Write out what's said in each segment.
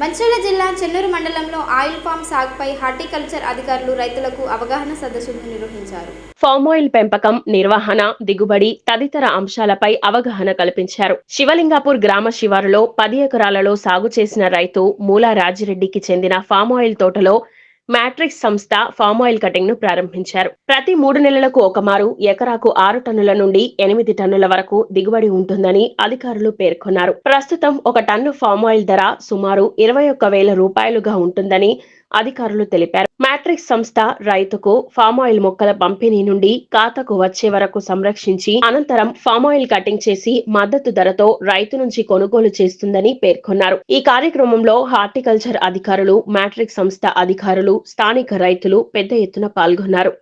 మంచిర్యాల జిల్లా చెన్నూరు మండలంలో oil form సాగుపై హార్టికల్చర్ అధికారులు రైతులకు అవగాహన సదస్సులు నిర్వహించారు. ఫామాయిల్ పెంపకం, నిర్వహణ, దిగుబడి తదితర అంశాలపై అవగాహన కల్పించారు. శివలింగాపూర్ గ్రామ శివారులో 10 ఎకరాలలో సాగు చేసిన రైతు మూలా రాజిరెడ్డికి చెందిన ఫామాయిల్ తోటలో మ్యాట్రిక్స్ సంస్థ ఫామాయిల్ కటింగ్ ను ప్రారంభించారు. ప్రతి 3 నెలలకు ఒకమారు ఎకరాకు 6 టన్నుల నుండి 8 టన్నుల వరకు దిగుబడి ఉంటుందని అధికారులు పేర్కొన్నారు. ప్రస్తుతం 1 టన్ను ఫామాయిల్ ధర సుమారు 21,000 రూపాయలుగా ఉంటుందని అధికారులు తెలిపారు. మ్యాట్రిక్స్ సంస్థ రైతుకు ఫామాయిల్ మొక్కల పంపిణీ నుండి ఖాతాకు వచ్చే వరకు సంరక్షించి అనంతరం ఫామాయిల్ కటింగ్ చేసి మద్దతు ధరతో రైతు నుంచి కొనుగోలు చేస్తుందని పేర్కొన్నారు. ఈ కార్యక్రమంలో హార్టికల్చర్ అధికారులు, మ్యాట్రిక్స్ సంస్థ అధికారులు, స్థానిక రైతులు పెద్ద ఎత్తున పాల్గొన్నారు.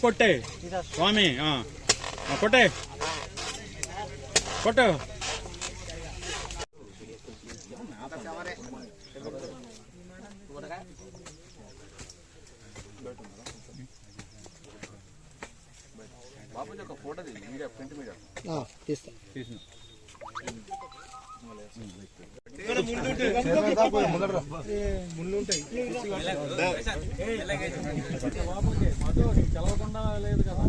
కొట్టే స్వామి కొట్టే కొట్ట ఫోటో ప్రింట్ మీద తీసిన తెలవకుండా లేదు కదా.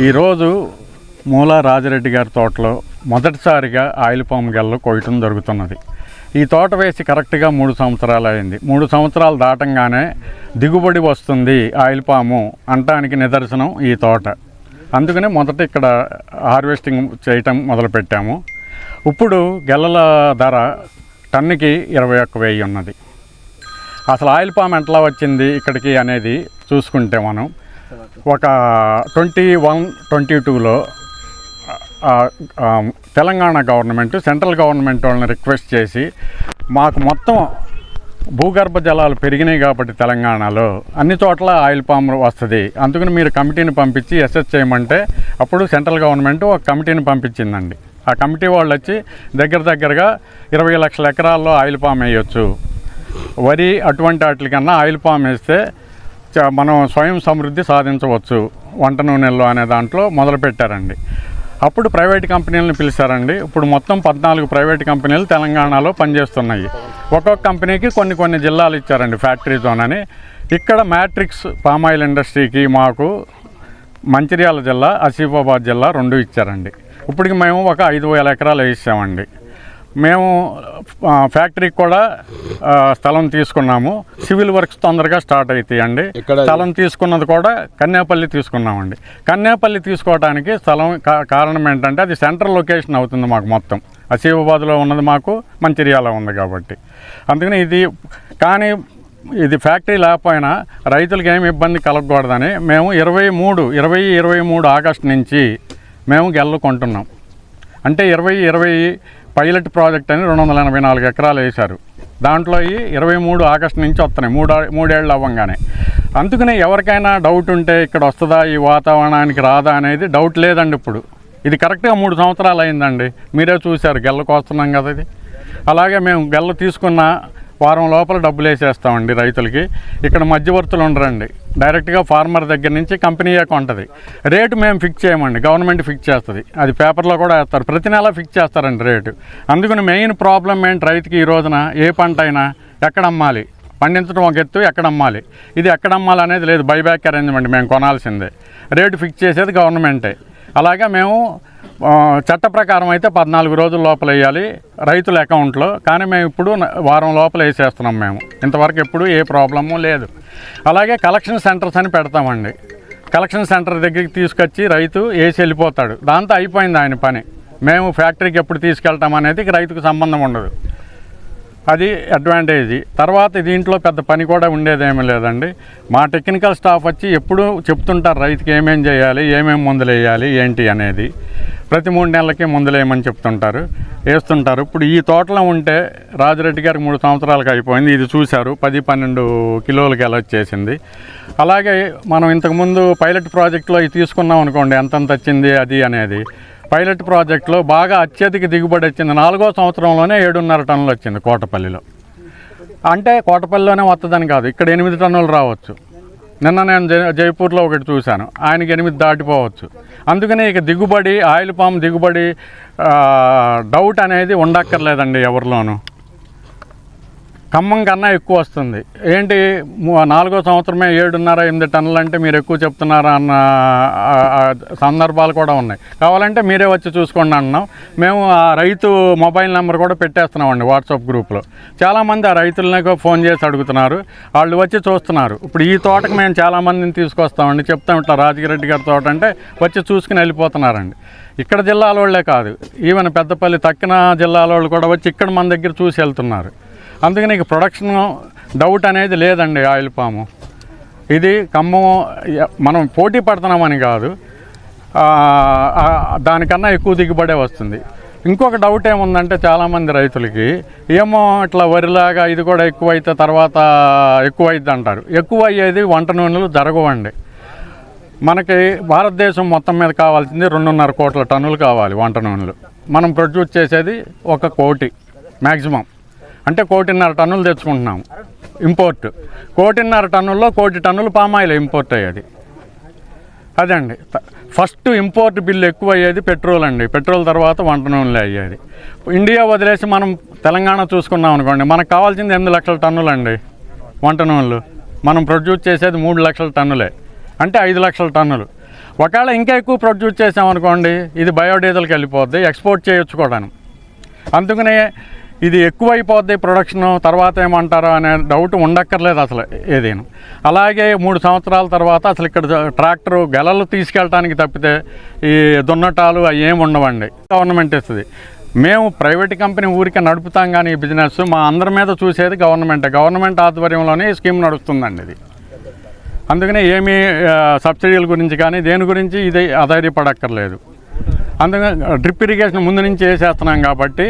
ఈరోజు మూలా రాజిరెడ్డి గారి తోటలో మొదటిసారిగా ఆయిల్ పామ్ గెల్లు కోయటం జరుగుతున్నది. ఈ తోట వేసి కరెక్ట్గా 3 సంవత్సరాలు అయింది. 3 సంవత్సరాలు దాటంగానే దిగుబడి వస్తుంది ఆయిల్ పాము అంటానికి నిదర్శనం ఈ తోట. అందుకనే మొదట ఇక్కడ హార్వెస్టింగ్ చేయటం మొదలుపెట్టాము. ఇప్పుడు గెల్లల ధర టన్నుకి 21,000 ఉన్నది. అసలు ఆయిల్ పామ్ ఎట్లా వచ్చింది ఇక్కడికి అనేది చూసుకుంటే మనం ఒక 21-22లో తెలంగాణ గవర్నమెంట్ సెంట్రల్ గవర్నమెంట్ వాళ్ళని రిక్వెస్ట్ చేసి మాకు మొత్తం భూగర్భ జలాలు పెరిగినాయి కాబట్టి తెలంగాణలో అన్ని చోట్ల ఆయిల్ పామ్ వస్తుంది, అందుకని మీరు కమిటీని పంపించి అసెస్ చేయమంటే అప్పుడు సెంట్రల్ గవర్నమెంట్ ఒక కమిటీని పంపించిందండి. ఆ కమిటీ వాళ్ళు వచ్చి దగ్గరగా 20 లక్షల ఎకరాల్లో ఆయిల్ పామ్ వేయచ్చు. వరి అటువంటి వాటికన్నా ఆయిల్ పామ్ వేస్తే మనం స్వయం సమృద్ధి సాధించవచ్చు వంట నూనెల్లో అనే దాంట్లో మొదలుపెట్టారండి. అప్పుడు ప్రైవేట్ కంపెనీలను పిలిచారండి. ఇప్పుడు మొత్తం 14 ప్రైవేట్ కంపెనీలు తెలంగాణలో పనిచేస్తున్నాయి. ఒక్కొక్క కంపెనీకి కొన్ని జిల్లాలు ఇచ్చారండి ఫ్యాక్టరీ జోన్ అని. ఇక్కడ మ్యాట్రిక్స్ పామాయిల్ ఇండస్ట్రీకి మాకు మంచిర్యాల జిల్లా, ఆసిఫాబాద్ జిల్లా 2 ఇచ్చారండి. ఇప్పటికి మేము ఒక 5,000 ఎకరాలు వేసామండి. మేము ఫ్యాక్టరీకి కూడా స్థలం తీసుకున్నాము. సివిల్ వర్క్స్ తొందరగా స్టార్ట్ అవుతాయండి. స్థలం తీసుకున్నది కూడా కన్యాపల్లి తీసుకున్నామండి. కన్యాపల్లి తీసుకోవడానికి స్థలం కారణం ఏంటంటే అది సెంట్రల్ లొకేషన్ అవుతుంది మాకు. మొత్తం ఆసిఫాబాద్లో ఉన్నది మాకు మంచిర్యాల ఉంది కాబట్టి అందుకని కానీ ఇది ఫ్యాక్టరీ లేకపోయినా రైతులకు ఏమి ఇబ్బంది కలగకూడదని మేము 2023 ఆగస్టు నుంచి మేము గెల్లు కొంటున్నాం. అంటే 2020 పైలట్ ప్రాజెక్ట్ అని 284 ఎకరాలు వేశారు. దాంట్లో ఈ 23 ఆగస్టు నుంచి వస్తున్నాయి, 3 ఏళ్ళు అవ్వంగానే. అందుకనే ఎవరికైనా డౌట్ ఉంటే ఇక్కడ వస్తుందా ఈ వాతావరణానికి రాదా అనేది డౌట్ లేదండి. ఇప్పుడు ఇది కరెక్ట్గా 3 సంవత్సరాలు అయిందండి. మీరే చూశారు గెల్లకు వస్తున్నాం కదా. ఇది అలాగే మేము గెల్లు తీసుకున్న వారం లోపల డబ్బులు వేసేస్తామండి రైతులకి. ఇక్కడ మధ్యవర్తులు ఉండరండి, డైరెక్ట్గా ఫార్మర్ దగ్గర నుంచి కంపెనీయే కొంటది. రేటు మేము ఫిక్స్ చేయమండి, గవర్నమెంట్ ఫిక్స్ చేస్తుంది. అది పేపర్లో కూడా వేస్తారు, ప్రతి నెల ఫిక్స్ చేస్తారండి రేటు. అందుకని మెయిన్ ప్రాబ్లం ఏంటి రైతుకి ఈ రోజున ఏ పంట అయినా ఎక్కడ అమ్మాలి, పండించడం ఒక ఎత్తు, ఎక్కడ అమ్మాలి, ఇది ఎక్కడ అమ్మాలి అనేది లేదు. బైబ్యాక్ అరేంజ్మెంట్ మేము కొనాల్సిందే, రేటు ఫిక్స్ చేసేది గవర్నమెంటే. అలాగే మేము చట్ట ప్రకారం అయితే 14 రోజుల లోపల వేయాలి రైతుల అకౌంట్లో, కానీ మేము ఇప్పుడు వారం లోపల వేసేస్తున్నాం. మేము ఇంతవరకు ఎప్పుడు ఏ ప్రాబ్లము లేదు. అలాగే కలెక్షన్ సెంటర్స్ అని పెడతామండి. కలెక్షన్ సెంటర్ దగ్గరికి తీసుకొచ్చి రైతు వేసి వెళ్ళిపోతాడు, దాంతో అయిపోయింది ఆయన పని. మేము ఫ్యాక్టరీకి ఎప్పుడు తీసుకెళ్తాం అనేది రైతుకు సంబంధం ఉండదు. అది అడ్వాంటేజ్. తర్వాత దీంట్లో పెద్ద పని కూడా ఉండేదేమీ లేదండి. మా టెక్నికల్ స్టాఫ్ వచ్చి ఎప్పుడూ చెప్తుంటారు రైతుకి ఏమేం చేయాలి, ఏమేమి మందులు వేయాలి ఏంటి అనేది. ప్రతి 3 నెలలకి మందులు వేయమని చెప్తుంటారు, వేస్తుంటారు. ఇప్పుడు ఈ తోటలో ఉంటే రాజిరెడ్డి గారికి 3 సంవత్సరాలకు అయిపోయింది. ఇది చూశారు, 10-12 కిలోలకి ఎలా వచ్చేసింది. అలాగే మనం ఇంతకుముందు పైలట్ ప్రాజెక్టులో ఇది తీసుకున్నాం అనుకోండి, ఎంతంత వచ్చింది అది అనేది. పైలట్ ప్రాజెక్టులో బాగా అత్యధిక దిగుబడి వచ్చింది. 4వ సంవత్సరంలోనే 7.5 టన్నులు వచ్చింది కోటపల్లిలో. అంటే కోటపల్లిలోనే వస్తుందని కాదు, ఇక్కడ 8 టన్నులు రావచ్చు. నిన్న నేను జైపూర్లో ఒకటి చూశాను, ఆయనకి 8 దాటిపోవచ్చు. అందుకనే ఇక దిగుబడి, ఆయిల్ పామ్ దిగుబడి డౌట్ అనేది ఉండక్కర్లేదండి ఎవరిలోనూ. ఖమ్మం కన్నా ఎక్కువ వస్తుంది. ఏంటి 4వ సంవత్సరమే 7.5-8 టన్నులు అంటే మీరు ఎక్కువ చెప్తున్నారా అన్న సందర్భాలు కూడా ఉన్నాయి. కావాలంటే మీరే వచ్చి చూసుకోండి అన్నాం. మేము ఆ రైతు మొబైల్ నెంబర్ కూడా పెట్టేస్తున్నామండి వాట్సాప్ గ్రూప్లో. చాలామంది ఆ రైతులనే ఫోన్ చేసి అడుగుతున్నారు, వాళ్ళు వచ్చి చూస్తున్నారు. ఇప్పుడు ఈ తోటకు మేము చాలామందిని తీసుకొస్తామండి, చెప్తాం ఇట్లా రాజిరెడ్డి గారి తోట అంటే వచ్చి చూసుకుని వెళ్ళిపోతున్నారండి. ఇక్కడ జిల్లాల వాళ్ళే కాదు, ఈవెన్ పెద్దపల్లి తక్కిన జిల్లాల వాళ్ళు కూడా వచ్చి ఇక్కడ మన దగ్గర చూసి వెళ్తున్నారు. అందుకని ఇక ప్రొడక్షన్ డౌట్ అనేది లేదండి. ఆయిల్ పాము ఇది ఖమ్మం మనం పోటీ పడుతున్నామని కాదు, దానికన్నా ఎక్కువ దిగుబడే వస్తుంది. ఇంకొక డౌట్ ఏముందంటే చాలామంది రైతులకి, ఏమో ఇట్లా వరిలాగా ఇది కూడా ఎక్కువైతే తర్వాత ఎక్కువైద్ది అంటారు. ఎక్కువ అయ్యేది వంట నూనెలు జరగవండి. మనకి భారతదేశం మొత్తం మీద కావాల్సింది 2.5 కోట్ల టన్నులు కావాలి వంట నూనెలు. మనం ప్రొడ్యూస్ చేసేది 1 కోటి మ్యాక్సిమం, అంటే 1.5 టన్నులు తెచ్చుకుంటున్నాము ఇంపోర్ట్. 1.5 టన్నుల్లో 1 కోటి టన్నులు పామాయిల్ ఇంపోర్ట్ అయ్యేది. అదండి ఫస్ట్ ఇంపోర్ట్ బిల్లు ఎక్కువ అయ్యేది పెట్రోల్ అండి. పెట్రోల్ తర్వాత వంట నూనెలే అయ్యేది. ఇండియా వదిలేసి మనం తెలంగాణ చూసుకున్నాం అనుకోండి, మనకు కావాల్సింది 8 లక్షల టన్నులు అండి వంట నూనెలు. మనం ప్రొడ్యూస్ చేసేది 3 లక్షల టన్నులే, అంటే 5 లక్షల టన్నులు. ఒకవేళ ఇంకా ఎక్కువ ప్రొడ్యూస్ చేసామనుకోండి, ఇది బయోడీజిల్కి వెళ్ళిపోద్ది, ఎక్స్పోర్ట్ చేయొచ్చు కూడాను. అందుకనే ఇది ఎక్కువైపోద్ది ప్రొడక్షన్, తర్వాత ఏమంటారో అనే డౌట్ ఉండక్కర్లేదు అసలు ఏదైనా. అలాగే 3 సంవత్సరాల తర్వాత అసలు ఇక్కడ ట్రాక్టరు గెలలు తీసుకెళ్ళటానికి తప్పితే ఈ దున్నటాలు అవి ఏమి ఉండవండి, గవర్నమెంట్ ఇస్తుంది. మేము ప్రైవేట్ కంపెనీ ఊరికే నడుపుతాం, కానీ ఈ బిజినెస్ మా అందరి మీద చూసేది గవర్నమెంటే. గవర్నమెంట్ ఆధ్వర్యంలోనే ఈ స్కీమ్ నడుస్తుందండి ఇది. అందుకనే ఏమీ సబ్సిడీల గురించి కానీ దేని గురించి ఇది ఆధారపడక్కర్లేదు. అందుకని డ్రిప్ ఇరిగేషన్ ముందు నుంచి వేసేస్తున్నాం కాబట్టి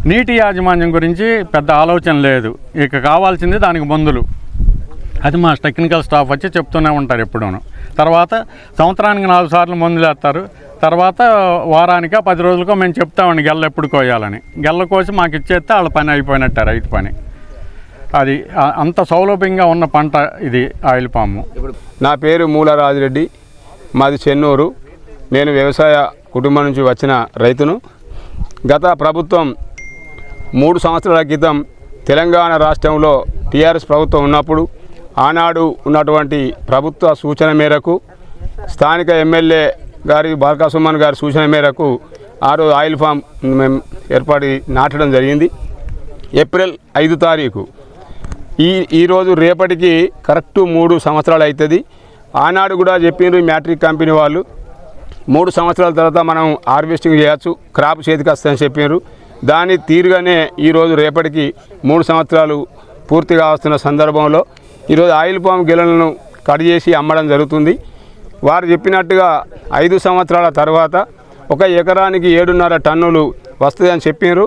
నీటి యాజమాన్యం గురించి పెద్ద ఆలోచన లేదు. ఇక కావాల్సింది దానికి మందులు. అది మా టెక్నికల్ స్టాఫ్ వచ్చి చెప్తూనే ఉంటారు ఎప్పుడూను. తర్వాత సంవత్సరానికి 4 సార్లు మందులు వేస్తారు. తర్వాత వారానికో 10 రోజులకో మేము చెప్తామండి గెల్ల ఎప్పుడు కోయాలని. గెల్ల కోసి మాకు ఇచ్చేస్తే వాళ్ళ పని అయిపోయినట్టే, రైతు పని. అది అంత సౌలభ్యంగా ఉన్న పంట ఇది ఆయిల్ పాము. నా పేరు మూల రాజిరెడ్డి, మాది చెన్నూరు. నేను వ్యవసాయ కుటుంబం నుంచి వచ్చిన రైతును. గత ప్రభుత్వం 3 సంవత్సరాల క్రితం తెలంగాణ రాష్ట్రంలో టీఆర్ఎస్ ప్రభుత్వం ఉన్నప్పుడు ఆనాడు ఉన్నటువంటి ప్రభుత్వ సూచన మేరకు, స్థానిక ఎమ్మెల్యే గారి బాల్కా సుమన్ గారి సూచన మేరకు ఆ రోజు ఆయిల్ ఫామ్ మేము ఏర్పాటు నాటడం జరిగింది. ఏప్రిల్ 5 తారీఖు. ఈరోజు రేపటికి కరెక్టు 3 సంవత్సరాలు అవుతుంది. ఆనాడు కూడా చెప్పిండ్రు మ్యాట్రిక్ కంపెనీ వాళ్ళు 3 సంవత్సరాల తర్వాత మనం హార్వెస్టింగ్ చేయొచ్చు, క్రాప్ చేతికి వస్తుందని చెప్పారు. దాని తీరుగానే ఈరోజు రేపటికి 3 సంవత్సరాలు పూర్తిగా వస్తున్న సందర్భంలో ఈరోజు ఆయిల్ పామ్ గిన్నెలను కట్ చేసి అమ్మడం జరుగుతుంది. వారు చెప్పినట్టుగా 5 సంవత్సరాల తర్వాత 1 ఎకరానికి 7.5 టన్నులు వస్తుందని చెప్పారు.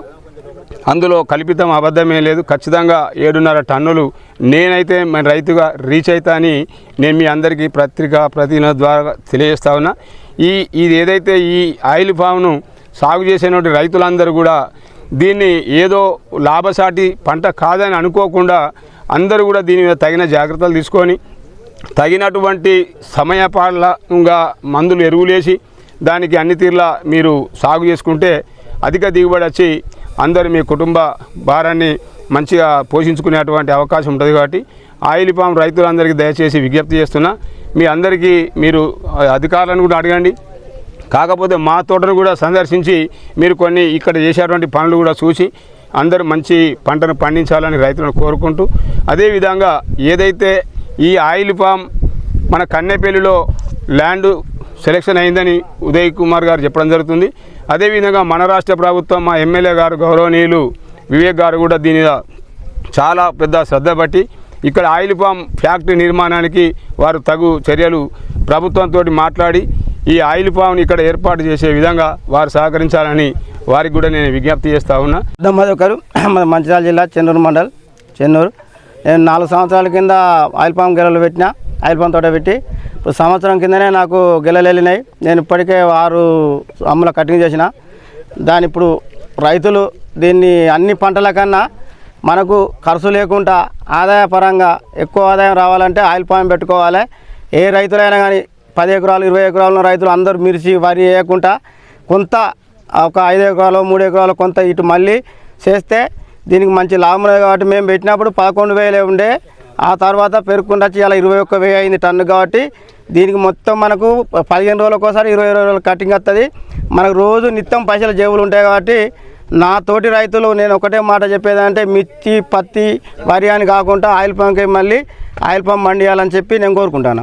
అందులో కల్పితం అబద్ధమే లేదు. ఖచ్చితంగా 7.5 టన్నులు నేనైతే మన రైతుగా రీచ్ అవుతా అని నేను మీ అందరికీ పత్రికా ప్రతినిధుల ద్వారా తెలియజేస్తా ఉన్నా. ఇది ఏదైతే ఈ ఆయిల్ ఫామ్ను సాగు చేసేటువంటి రైతులందరూ కూడా దీన్ని ఏదో లాభసాటి పంట కాదని అనుకోకుండా అందరూ కూడా దీని మీద తగిన జాగ్రత్తలు తీసుకొని తగినటువంటి సమయపాలనగా మందులు ఎరువులేసి దానికి అన్ని తీర్లా మీరు సాగు చేసుకుంటే అధిక దిగుబడి వచ్చి అందరూ మీ కుటుంబ భారాన్ని మంచిగా పోషించుకునేటువంటి అవకాశం ఉంటుంది. కాబట్టి ఆయిల్ పామ్ రైతులందరికీ దయచేసి విజ్ఞప్తి చేస్తున్నా, మీ అందరికీ మీరు అధికారులను కూడా అడగండి. కాకపోతే మా తోటను కూడా సందర్శించి మీరు కొన్ని ఇక్కడ చేసేటువంటి పనులు కూడా చూసి అందరూ మంచి పంటను పండించాలని రైతులను కోరుకుంటూ, అదేవిధంగా ఏదైతే ఈ ఆయిల్ పామ్ మన కన్నెపల్లిలో ల్యాండ్ సెలెక్షన్ అయిందని ఉదయ్ కుమార్ గారు చెప్పడం జరుగుతుంది. అదేవిధంగా మన రాష్ట్ర ప్రభుత్వం మా ఎమ్మెల్యే గారు గౌరవనీయులు వివేక్ గారు కూడా దీని మీద చాలా పెద్ద శ్రద్ధ పట్టి ఇక్కడ ఆయిల్ పామ్ ఫ్యాక్టరీ నిర్మాణానికి వారు తగు చర్యలు ప్రభుత్వంతో మాట్లాడి ఈ ఆయిల్ పామ్ని ఇక్కడ ఏర్పాటు చేసే విధంగా వారు సహకరించాలని వారికి కూడా నేను విజ్ఞప్తి చేస్తూ ఉన్నా. మధుకరు మంచిర్యాల జిల్లా చెన్నూరు మండల్ చెన్నూరు. నేను 4 సంవత్సరాల కింద ఆయిల్ పామ్ గెలలు పెట్టిన, ఆయిల్ పామ్ తోట పెట్టి ఇప్పుడు సంవత్సరం కిందనే నాకు గెలలు వెళ్ళినాయి. నేను ఇప్పటికే 6 అమ్ముల కటింగ్ చేసిన. దాని ఇప్పుడు రైతులు దీన్ని అన్ని పంటల కన్నా మనకు ఖర్చు లేకుండా ఆదాయపరంగా ఎక్కువ ఆదాయం రావాలంటే ఆయిల్ పామ్ పెట్టుకోవాలి. ఏ రైతులైనా కానీ 10 ఎకరాలు 20 ఎకరాల రైతులు అందరూ మిర్చి వరి వేయకుండా కొంత ఒక 5 ఎకరాలు 3 ఎకరాలు కొంత ఇటు మళ్ళీ చేస్తే దీనికి మంచి లాభం లేదు. కాబట్టి మేము పెట్టినప్పుడు 11,000 ఉండే, ఆ తర్వాత పెరుగుకుండా ఇలా 21,000 అయింది టన్ను. కాబట్టి దీనికి మొత్తం మనకు 15 రోజులకోసారి 20 రోజులు కటింగ్ వస్తుంది. మనకు రోజు నిత్యం పైసలు జేబులు ఉంటాయి. కాబట్టి నా తోటి రైతులు నేను ఒకటే మాట చెప్పేదంటే మిర్చి పత్తి వరి అని కాకుండా ఆయిల్ పామ్కి మళ్ళీ ఆయిల్ పామ్ మండియాలని చెప్పి నేను కోరుకుంటాను.